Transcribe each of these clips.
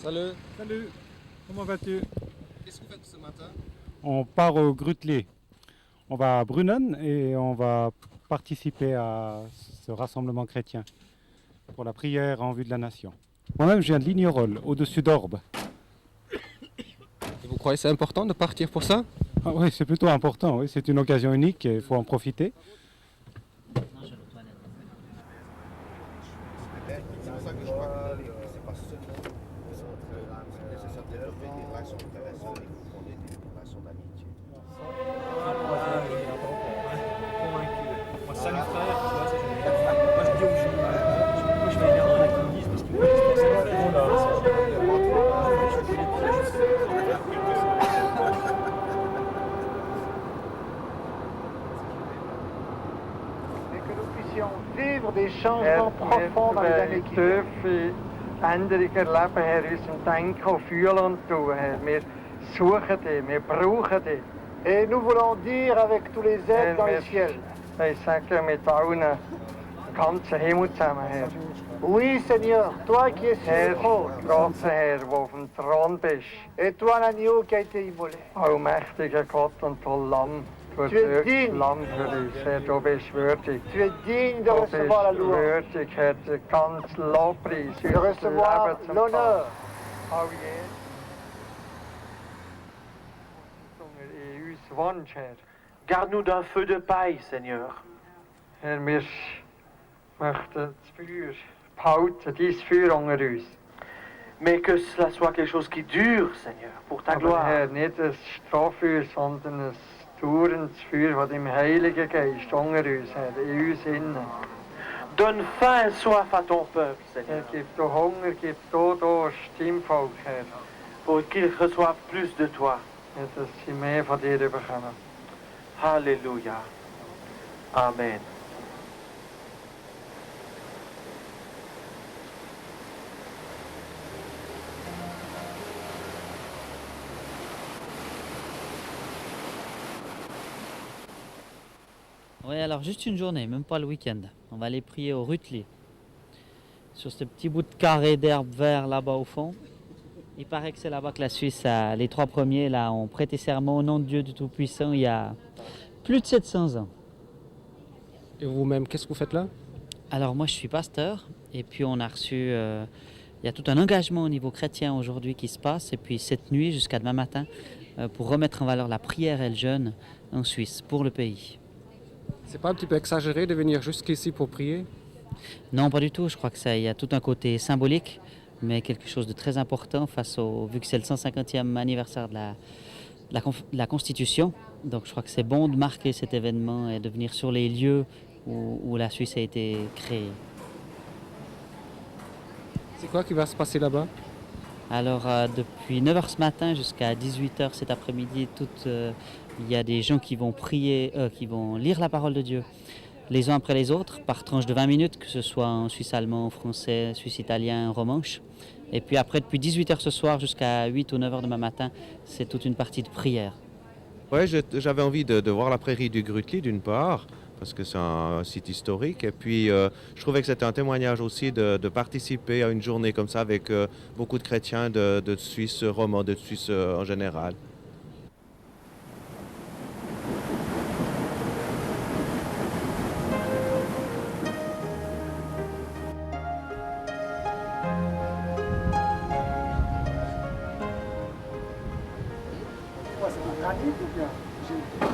Salut. Salut, comment vas-tu? Qu'est-ce que vous faites ce matin? On part au Grütli. On va à Brunnen et on va participer à ce rassemblement chrétien pour la prière en vue de la nation. Moi-même, je viens de Lignerolles, au-dessus d'Orbe. Et vous croyez que c'est important de partir pour ça? Ah oui, c'est plutôt important, oui. C'est une occasion unique et il faut en profiter. C'est pour ça que je crois que c'est pas seulement nécessaire de développer des relations de frères et sœurs, il faut qu'on ait des relations d'amitié. Moi, salut frère, tu vois, ça je vais moi je dis aux gens, moi je vais aller vers eux qui me disent parce qu'ils voient que Et que nous puissions vivre des changements profonds dans les années qui viennent. Änderungen erleben, Herr, in unserem Denken und Fühlen und Tun, Herr. Wir suchen dich, wir brauchen dich. Et nous voulons dire avec tous les êtres dans le ciel, Ich sage mit allen ganzen Himmel zusammen, Herr. oui Seigneur, toi qui es sur Herr, le trône, großer Herr, der auf dem Thron bist, et toi l'agneau qui a été immolé. allmächtiger Gott und du Lamm, du Tu es erlöste digne. Lamm für uns, Herr, du bist würdig. Tu es digne de Du bist recevoir la louange, würdig, Herr, der ganze Lobpreis, de recevoir l'honneur. All Jesus in uns Wunsch, Herr. Garde-nous d'un feu de paille, Seigneur. Herr, wir möchten das Feuer behalten, dein Feuer unter uns. Mais que cela soit quelque chose qui dure, Seigneur, pour ta Aber gloire. Herr, nicht ein Strohfeuer, sondern ein dauerndes Feuer von deinem Heiligen Geist unter uns, Herr, in uns innen. Donne faim et soif à ton peuple, Herr, Seigneur, gib du Hunger, gib du Durst deinem Volk, Herr, pour qu'ils reçoivent plus de toi. Herr, dass sie mehr von dir bekommen. Alléluia. Amen. Oui, alors juste une journée, même pas le week-end. On va aller prier au Rütli, sur ce petit bout de carré d'herbe vert là-bas au fond. Il paraît que c'est là-bas que la Suisse, les trois premiers, là, ont prêté serment au nom de Dieu du Tout-Puissant il y a plus de 700 ans. Et vous-même, qu'est-ce que vous faites là? Alors moi, je suis pasteur, et puis on a reçu... il y a tout un engagement au niveau chrétien aujourd'hui qui se passe, et puis cette nuit jusqu'à demain matin, pour remettre en valeur la prière et le jeûne en Suisse, pour le pays. C'est pas un petit peu exagéré de venir jusqu'ici pour prier? Non, pas du tout. Je crois que ça, il y a tout un côté symbolique, mais quelque chose de très important vu que c'est le 150e anniversaire de la Constitution. Donc je crois que c'est bon de marquer cet événement et de venir sur les lieux où la Suisse a été créée. C'est quoi qui va se passer là-bas? Alors depuis 9h ce matin jusqu'à 18h cet après-midi, il y a des gens qui vont prier, qui vont lire la parole de Dieu les uns après les autres, par tranche de 20 minutes, que ce soit en suisse allemand, français, suisse italien, romanche. Et puis après, depuis 18h ce soir jusqu'à 8 ou 9h demain matin, c'est toute une partie de prière. Ouais, j'avais envie de voir la prairie du Grütli d'une part, parce que c'est un site historique, et puis je trouvais que c'était un témoignage aussi de participer à une journée comme ça avec beaucoup de chrétiens de Suisse romande, de Suisse en général.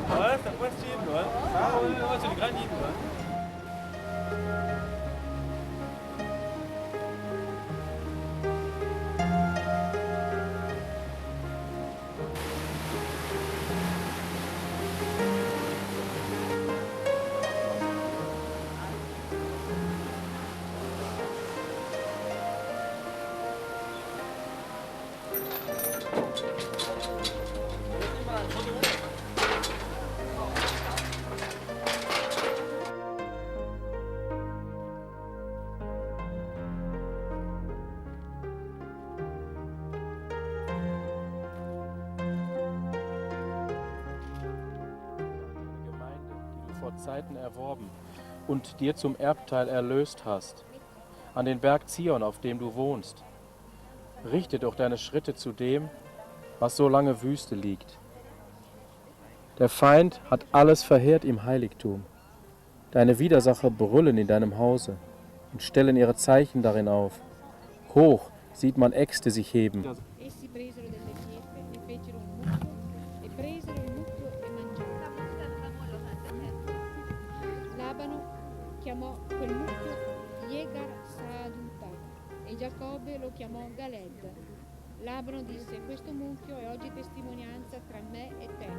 Ouais, c'est possible, ouais. Ah ouais, c'est du granit, ouais. vor Zeiten erworben und dir zum Erbteil erlöst hast, an den Berg Zion, auf dem du wohnst. Richte doch deine Schritte zu dem, was so lange Wüste liegt. Der Feind hat alles verheert im Heiligtum. Deine Widersacher brüllen in deinem Hause und stellen ihre Zeichen darin auf. Hoch sieht man Äxte sich heben. Essi presero delle pietre, ne fecero un mucchio e presero il mucchio e mangiarono. Labano chiamò quel mucchio Yegar Saaduta e Giacobbe lo chiamò Galed. Labano disse: questo mucchio è oggi testimonianza tra me e te.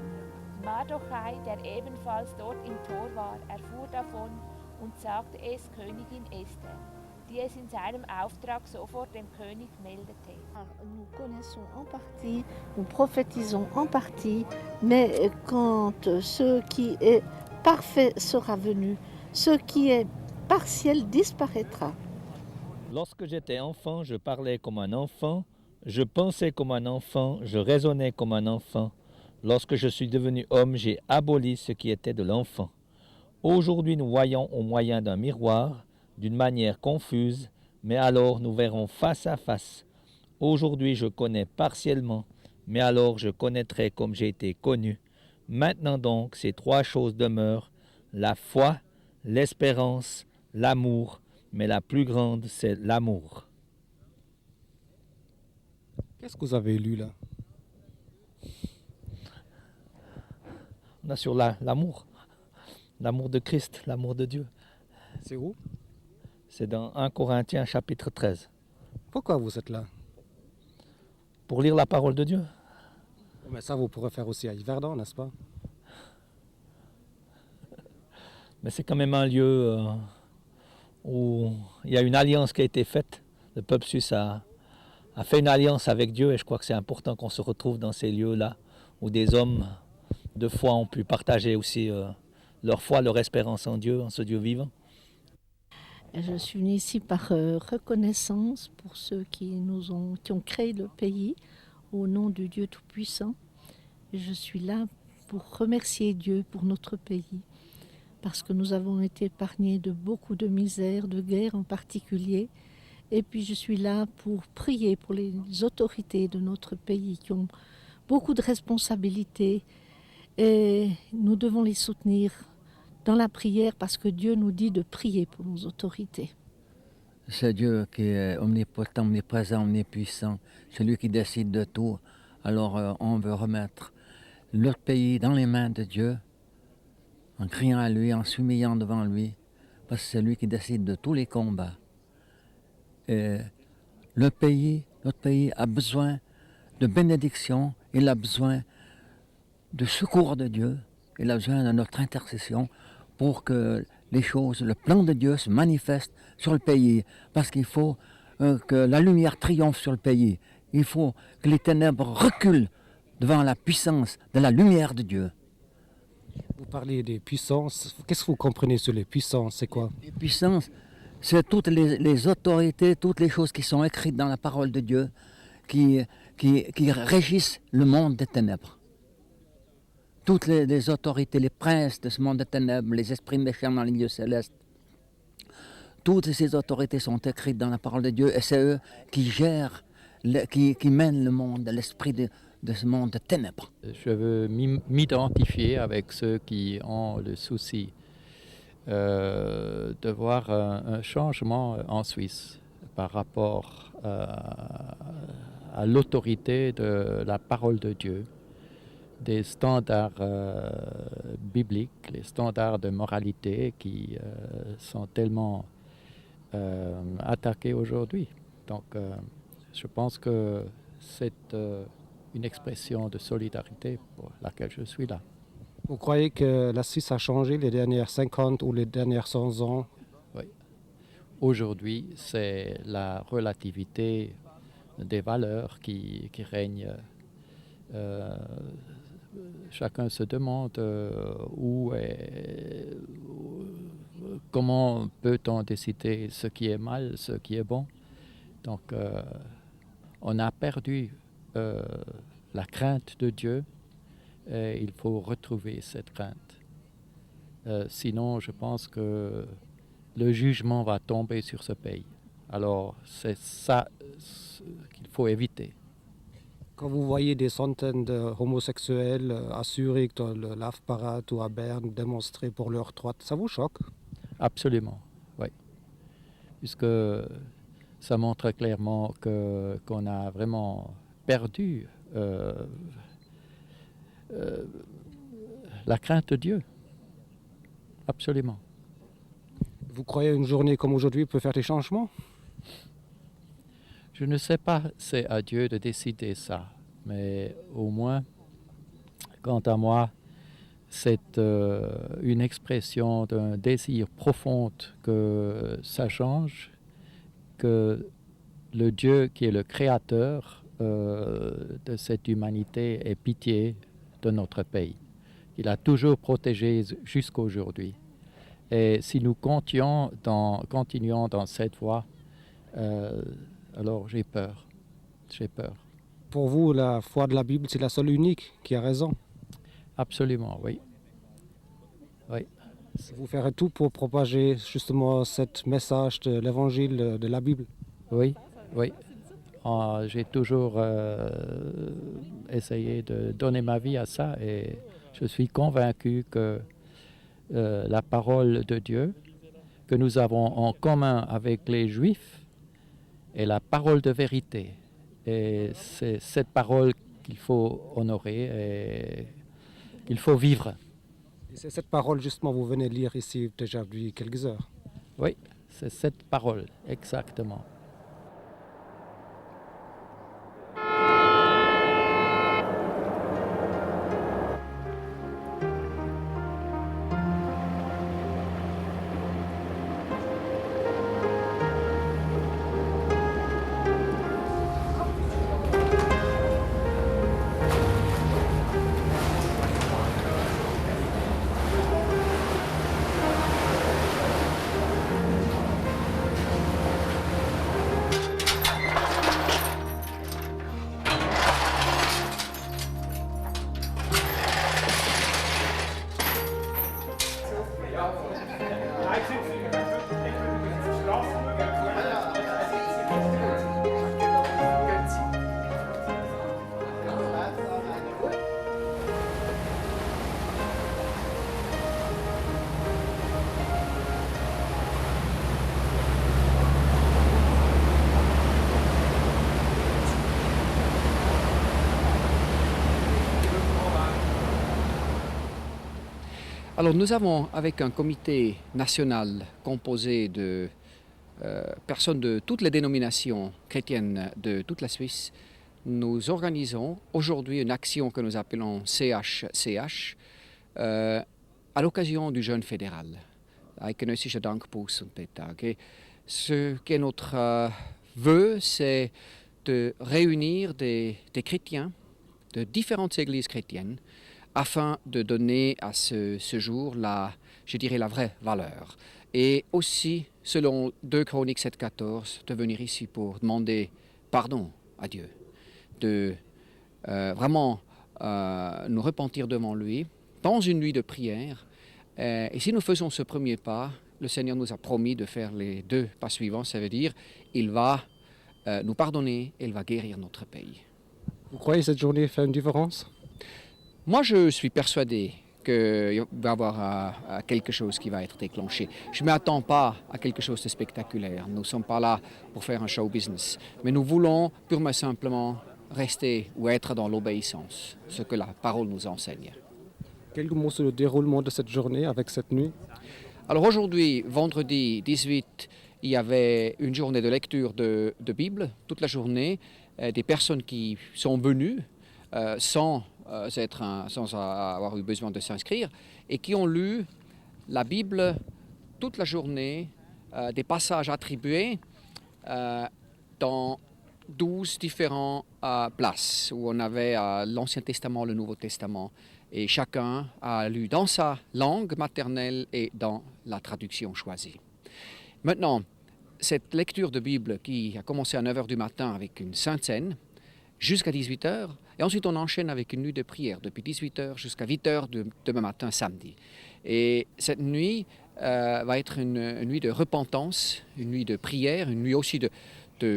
Mardochai, der ebenfalls dort im Tor war, erfuhr davon und sagte es Königin Esther, die es in seinem Auftrag sofort dem König meldete. Nous connaissons en partie, nous prophétisons en partie, mais quand ce qui est parfait sera venu, ce qui est partiel disparaîtra. Lorsque j'étais enfant, je parlais comme un enfant, je pensais comme un enfant, je raisonnais comme un enfant. Lorsque je suis devenu homme, j'ai aboli ce qui était de l'enfant. Aujourd'hui, nous voyons au moyen d'un miroir, d'une manière confuse, mais alors nous verrons face à face. Aujourd'hui, je connais partiellement, mais alors je connaîtrai comme j'ai été connu. Maintenant donc, ces trois choses demeurent, la foi, l'espérance, l'amour, mais la plus grande, c'est l'amour. Qu'est-ce que vous avez lu là? On a sur l'amour, l'amour de Christ, l'amour de Dieu. C'est où? C'est dans 1 Corinthiens chapitre 13. Pourquoi vous êtes là? Pour lire la parole de Dieu. Mais ça, vous pourrez faire aussi à Yverdon, n'est-ce pas? Mais c'est quand même un lieu où il y a une alliance qui a été faite. Le peuple suisse a fait une alliance avec Dieu et je crois que c'est important qu'on se retrouve dans ces lieux-là où des hommes de foi ont pu partager aussi leur foi, leur espérance en Dieu, en ce Dieu vivant. Je suis venue ici par reconnaissance pour ceux qui ont créé le pays au nom du Dieu Tout-Puissant. Je suis là pour remercier Dieu pour notre pays, parce que nous avons été épargnés de beaucoup de misère, de guerre en particulier. Et puis je suis là pour prier pour les autorités de notre pays qui ont beaucoup de responsabilités. Et nous devons les soutenir dans la prière parce que Dieu nous dit de prier pour nos autorités. C'est Dieu qui est omnipotent, omniprésent, omnipuissant, celui qui décide de tout. Alors on veut remettre notre pays dans les mains de Dieu, en criant à lui, en s'humillant devant lui, parce que c'est lui qui décide de tous les combats. Et notre pays a besoin de bénédiction, il a besoin de secours de Dieu, il a besoin de notre intercession pour que les choses, le plan de Dieu se manifeste sur le pays, parce qu'il faut que la lumière triomphe sur le pays, il faut que les ténèbres reculent devant la puissance de la lumière de Dieu. Vous parlez des puissances, qu'est-ce que vous comprenez sur les puissances, c'est quoi? Les puissances, c'est toutes les autorités, toutes les choses qui sont écrites dans la parole de Dieu, qui régissent le monde des ténèbres. Toutes les autorités, les princes de ce monde des ténèbres, les esprits méchants dans les lieux célestes, toutes ces autorités sont écrites dans la parole de Dieu et c'est eux qui gèrent, qui mènent le monde, l'esprit de ce monde de ténèbres. Je veux m'identifier avec ceux qui ont le souci de voir un changement en Suisse par rapport à l'autorité de la parole de Dieu, des standards bibliques, les standards de moralité qui sont tellement attaqués aujourd'hui. Donc je pense que c'est une expression de solidarité pour laquelle je suis là. Vous croyez que la Suisse a changé les dernières 50 ou les dernières 100 ans? Oui. Aujourd'hui, c'est la relativité des valeurs qui règne. Chacun se demande comment peut-on décider ce qui est mal, ce qui est bon. Donc, on a perdu la crainte de Dieu et il faut retrouver cette crainte. Sinon, je pense que le jugement va tomber sur ce pays. Alors c'est ça qu'il faut éviter. Quand vous voyez des centaines de homosexuels à Zurich, dans le Lavparade ou à Berne démonstrer pour leurs droits, ça vous choque? Absolument, oui. Puisque ça montre clairement qu'on a vraiment perdu la crainte de Dieu. Absolument. Vous croyez une journée comme aujourd'hui peut faire des changements? Je ne sais pas, c'est à Dieu de décider ça, mais au moins, quant à moi, c'est une expression d'un désir profond que ça change, que le Dieu qui est le créateur de cette humanité ait pitié de notre pays. Il a toujours protégé jusqu'à aujourd'hui. Et si nous continuons dans cette voie, alors j'ai peur. J'ai peur. Pour vous, la foi de la Bible, c'est la seule unique qui a raison? Absolument, oui. Oui. Vous ferez tout pour propager justement ce message de l'évangile de la Bible? Oui, oui. J'ai toujours essayé de donner ma vie à ça et je suis convaincu que la parole de Dieu que nous avons en commun avec les Juifs est la parole de vérité. Et c'est cette parole qu'il faut honorer et qu'il faut vivre. Et c'est cette parole justement vous venez lire ici déjà depuis quelques heures? Oui, c'est cette parole, exactement. Alors nous avons, avec un comité national composé de personnes de toutes les dénominations chrétiennes de toute la Suisse, nous organisons aujourd'hui une action que nous appelons CHCH à l'occasion du jeûne fédéral. Eidgenössischer Dankbuße-Tag. Ce qui est notre vœu, c'est de réunir des chrétiens de différentes églises chrétiennes afin de donner à ce jour la vraie valeur. Et aussi, selon 2 Chroniques 7,14, de venir ici pour demander pardon à Dieu, de vraiment nous repentir devant lui dans une nuit de prière. Et si nous faisons ce premier pas, le Seigneur nous a promis de faire les 2 pas suivants, ça veut dire il va nous pardonner et il va guérir notre pays. Vous croyez que cette journée fait une différence? Moi, je suis persuadé qu'il va y avoir quelque chose qui va être déclenché. Je ne m'attends pas à quelque chose de spectaculaire. Nous ne sommes pas là pour faire un show business. Mais nous voulons purement et simplement rester ou être dans l'obéissance, ce que la parole nous enseigne. Quelques mots sur le déroulement de cette journée avec cette nuit? Alors aujourd'hui, vendredi 18, il y avait une journée de lecture de Bible toute la journée. Des personnes qui sont venues sans avoir eu besoin de s'inscrire et qui ont lu la Bible toute la journée, des passages attribués dans 12 différentes places où on avait l'Ancien Testament, le Nouveau Testament, et chacun a lu dans sa langue maternelle et dans la traduction choisie. Maintenant, cette lecture de Bible qui a commencé à 9h du matin avec une sainte scène jusqu'à 18h, et ensuite on enchaîne avec une nuit de prière depuis 18h jusqu'à 8h demain matin, samedi. Et cette nuit, va être une nuit de repentance, une nuit de prière, une nuit aussi de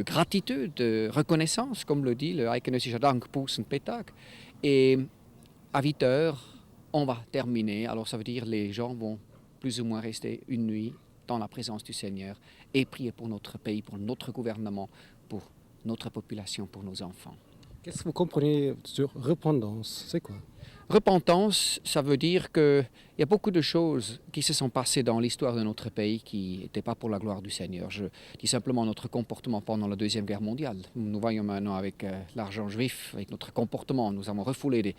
gratitude, de reconnaissance, comme le dit le Eikenesischer Dank Pusen Petag. Et à 8 heures, on va terminer. Alors ça veut dire que les gens vont plus ou moins rester une nuit dans la présence du Seigneur et prier pour notre pays, pour notre gouvernement, pour notre population, pour nos enfants. Qu'est-ce que vous comprenez sur repentance? C'est quoi? Repentance, ça veut dire qu'il y a beaucoup de choses qui se sont passées dans l'histoire de notre pays qui n'étaient pas pour la gloire du Seigneur. Je dis simplement notre comportement pendant la Deuxième Guerre mondiale. Nous voyons maintenant avec l'argent juif, avec notre comportement, nous avons refoulé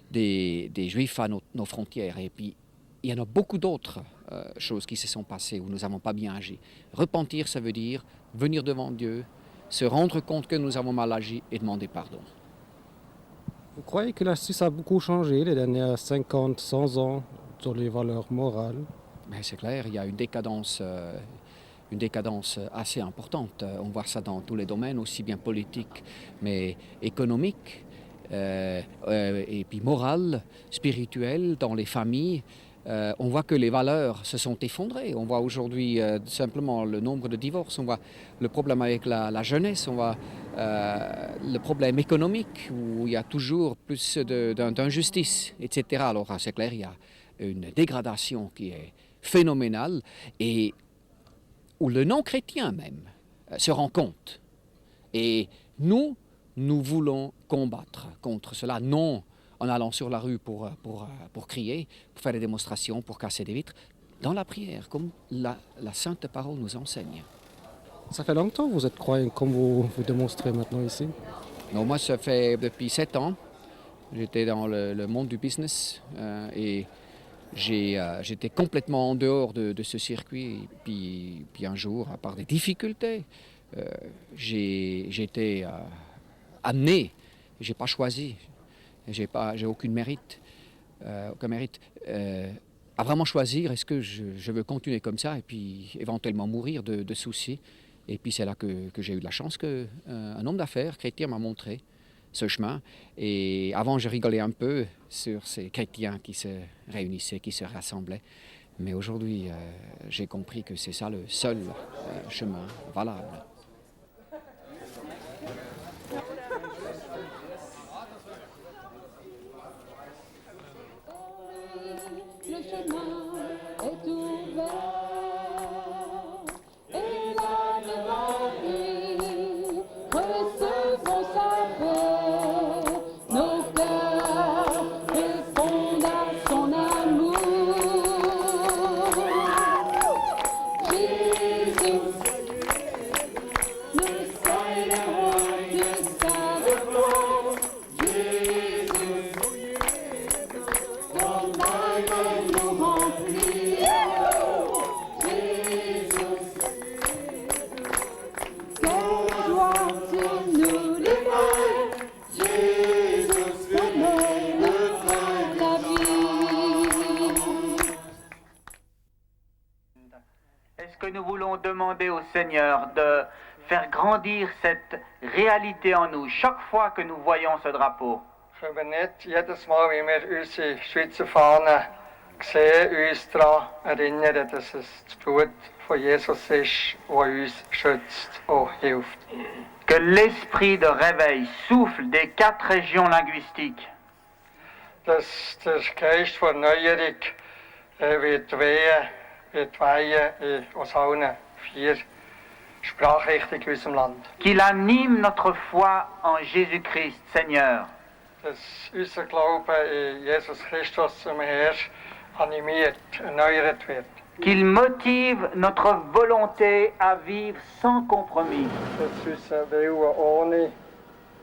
des Juifs à nos frontières. Et puis, il y en a beaucoup d'autres choses qui se sont passées où nous n'avons pas bien agi. Repentir, ça veut dire venir devant Dieu, se rendre compte que nous avons mal agi et demander pardon. Vous croyez que la Suisse a beaucoup changé les dernières 50, 100 ans sur les valeurs morales? Mais c'est clair, il y a une décadence assez importante. On voit ça dans tous les domaines, aussi bien politiques, mais économiques, et puis morales, spirituelles, dans les familles. On voit que les valeurs se sont effondrées. On voit aujourd'hui simplement le nombre de divorces, on voit le problème avec la jeunesse, on voit le problème économique où il y a toujours plus d'injustice, etc. Alors c'est clair, il y a une dégradation qui est phénoménale et où le non-chrétien même se rend compte. Et nous voulons combattre contre cela, non en allant sur la rue pour crier, pour faire des démonstrations, pour casser des vitres, dans la prière, comme la Sainte Parole nous enseigne. Ça fait longtemps que vous êtes croyant, comme vous démontrez maintenant ici? Non, moi, ça fait depuis 7 ans. J'étais dans le monde du business et j'étais complètement en dehors de ce circuit. Puis un jour, par des difficultés, j'ai été amené, j'ai pas choisi. J'ai aucun mérite à vraiment choisir est-ce que je veux continuer comme ça et puis éventuellement mourir de soucis. Et puis c'est là que j'ai eu de la chance qu'un homme d'affaires chrétien m'a montré ce chemin. Et avant, je rigolais un peu sur ces chrétiens qui se réunissaient, qui se rassemblaient. Mais aujourd'hui, j'ai compris que c'est ça le seul chemin valable. Le chemin est ouvert et là devant lui, recevons sa paix. Nos cœurs répondent à son amour. Jésus, le Seigneur de sa gloire. Jésus, ton bail nous remplit. Jésus, quelle joie tu nous libères. Jésus, connaît le train de la vie. Est-ce que nous voulons demander au Seigneur de faire grandir cette réalité en nous chaque fois que nous voyons ce drapeau? Können wir nicht jedes Mal, wie wir unsere Schweizer Fahne sehen, uns daran erinnern, dass es das Blut von Jesus ist, das uns schützt und hilft. Que l'esprit de réveil souffle des 4 régions linguistiques. Dass der Geist von Erneuerung wird weihen aus allen 4 Sprachrichtungen in unserem Land. Qu'il anime notre foi en Jésus-Christ, Seigneur. Dass unser Glaube in Jesus Christus zum Herr animiert, erneuert wird. Qu'il motive notre volonté à vivre sans compromis. Dass unser Wille ohne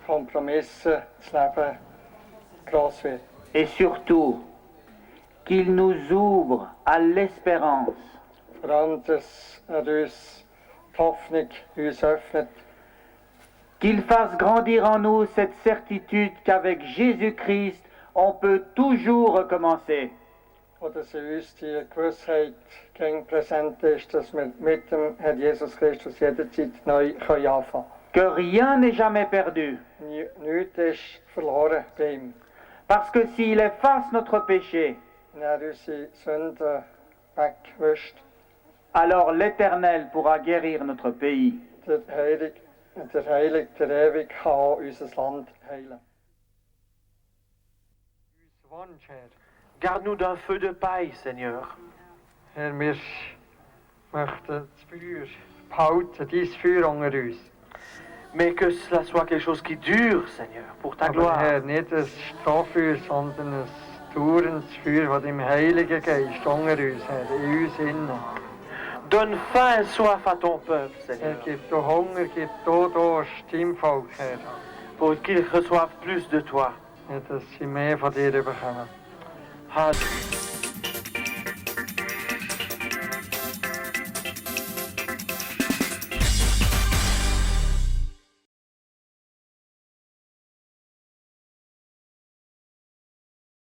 Kompromisse zu leben gross wird. Et surtout, qu'il nous ouvre à l'espérance. Vor allem, dass uns die Hoffnung uns öffnet. Qu'il fasse grandir en nous cette certitude qu'avec Jésus-Christ, on peut toujours recommencer. Oder dass in uns die Gewissheit gegen präsent ist, dass wir mit dem Herrn Jesus Christus jederzeit neu anfangen können. Que rien n'est jamais perdu. Nichts ist verloren bei ihm. Parce que s'il efface notre péché, Wenn er unsere Sünden wegwischt. Alors l'Éternel pourra guérir notre pays. Der Heilig, der ewig kann unser Land heilen. Uns Wunsch, Herr. Garde-nous d'un feu de paille, Seigneur. Herr, wir möchten das Feuer behalten, dein Feuer unter uns. Mais que cela soit quelque chose qui dure, Seigneur, pour ta Aber gloire. Herr, nicht ein Strohfeuer, sondern ein dauerndes Feuer, das im Heiligen Geist unter uns, Herr, in uns innen. Donne faim et soif à ton peuple, Herr, Seigneur, gib du Hunger, gib du Durst deinem Volk, Herr. pour qu'ils reçoivent plus de toi. Ja, dass sie mehr von dir bekommen. Hallelujah.